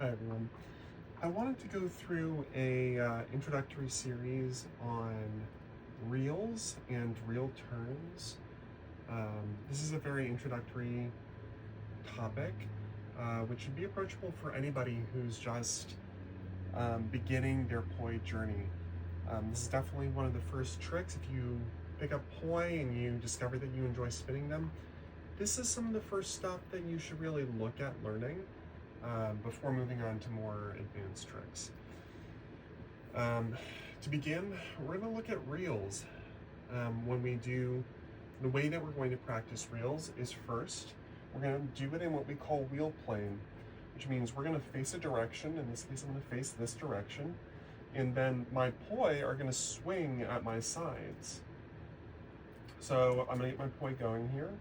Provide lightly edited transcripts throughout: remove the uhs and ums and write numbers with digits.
Hi everyone. I wanted to go through a introductory series on reels and reel turns. This is a very introductory topic, which should be approachable for anybody who's just beginning their poi journey. This is definitely one of the first tricks. If you pick up poi and you discover that you enjoy spinning them, this is some of the first stuff that you should really look at learning before moving on to more advanced tricks. To begin, we're going to look at reels. When we do, the way that we're going to practice reels is first, we're going to do it in what we call wheel plane, which means we're going to face a direction. In this case, I'm going to face this direction. And then my poi are going to swing at my sides. So I'm going to get my poi going here.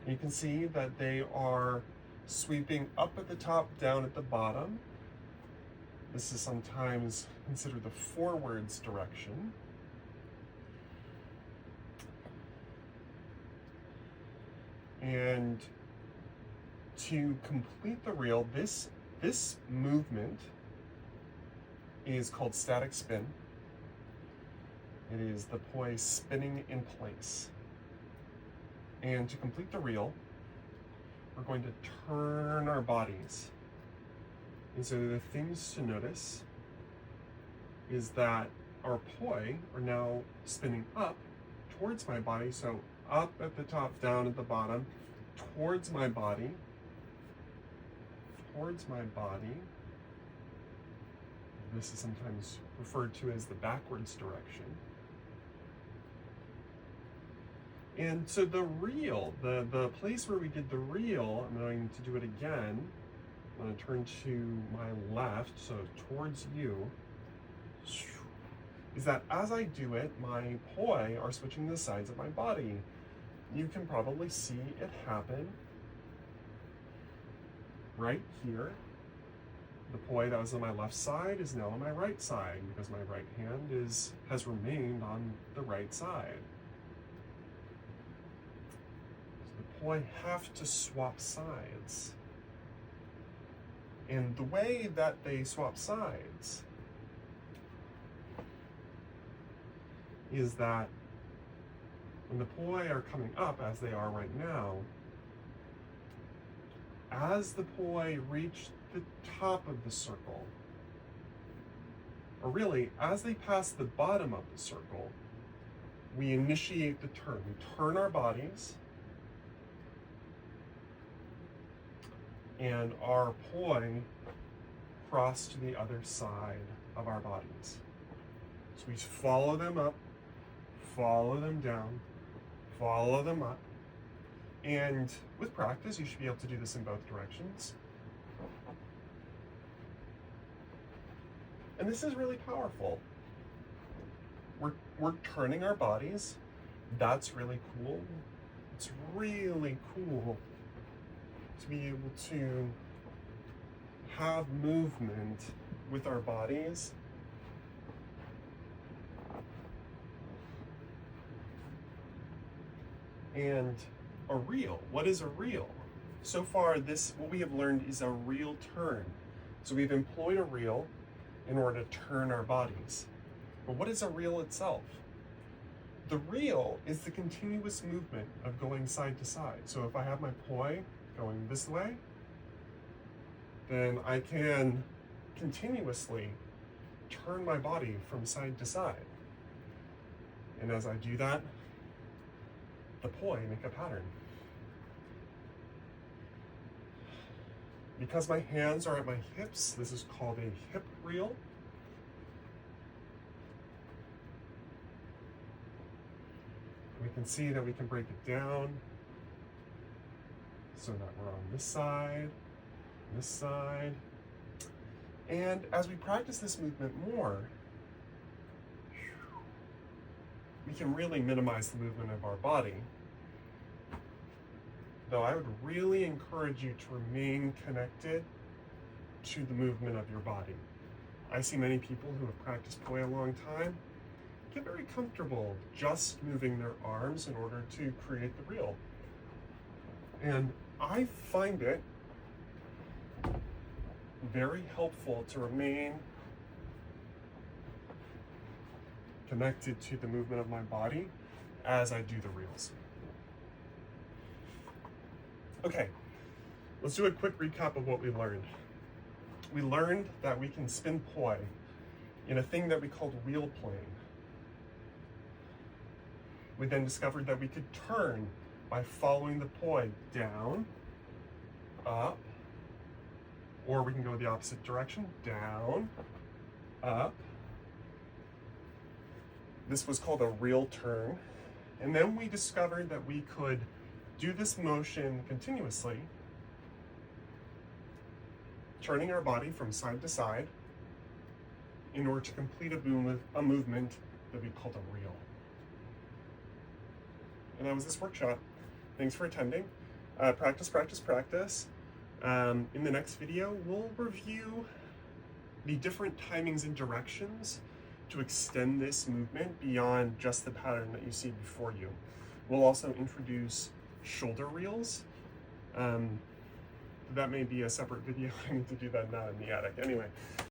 You can see that they are sweeping up at the top, down at the bottom. This is sometimes considered the forwards direction. And to complete the reel, this movement is called static spin. It is the poi spinning in place. And to complete the reel, we're going to turn our bodies. And so the things to notice is that our poi are now spinning up towards my body. So up at the top, down at the bottom, towards my body, This is sometimes referred to as the backwards direction. And so the reel, the place where we did the reel, I'm going to do it again. I'm going to turn to my left, so towards you, is that as I do it, my poi are switching the sides of my body. You can probably see it happen right here. The poi that was on my left side is now on my right side because my right hand has remained on the right side. Poi have to swap sides. And the way that they swap sides is that when the poi are coming up, as they are right now, as the poi reach the top of the circle, or really, as they pass the bottom of the circle, we initiate the turn. We turn our bodies, and our poi cross to the other side of our bodies. So we follow them up, follow them down, follow them up. And with practice, you should be able to do this in both directions. And this is really powerful. We're turning our bodies. That's really cool. It's really cool to be able to have movement with our bodies. And a reel, what is a reel? So far, what we have learned is a reel turn. So we've employed a reel in order to turn our bodies. But what is a reel itself? The reel is the continuous movement of going side to side. So if I have my poi going this way, then I can continuously turn my body from side to side. And as I do that, the poi make a pattern. Because my hands are at my hips, this is called a hip reel. We can see that we can break it down so that we're on this side. And as we practice this movement more, we can really minimize the movement of our body. Though I would really encourage you to remain connected to the movement of your body. I see many people who have practiced poi a long time get very comfortable just moving their arms in order to create the reel. And I find it very helpful to remain connected to the movement of my body as I do the reels. Okay, let's do a quick recap of what we learned. We learned that we can spin poi in a thing that we called reel playing. We then discovered that we could turn by following the poi down, up, or we can go the opposite direction, down, up. This was called a reel turn. And then we discovered that we could do this motion continuously, turning our body from side to side in order to complete a movement that we called a reel. And that was this workshop. Thanks for attending. Practice, practice, practice. In the next video, we'll review the different timings and directions to extend this movement beyond just the pattern that you see before you. We'll also introduce shoulder reels. That may be a separate video. I need to do that now in the attic. Anyway.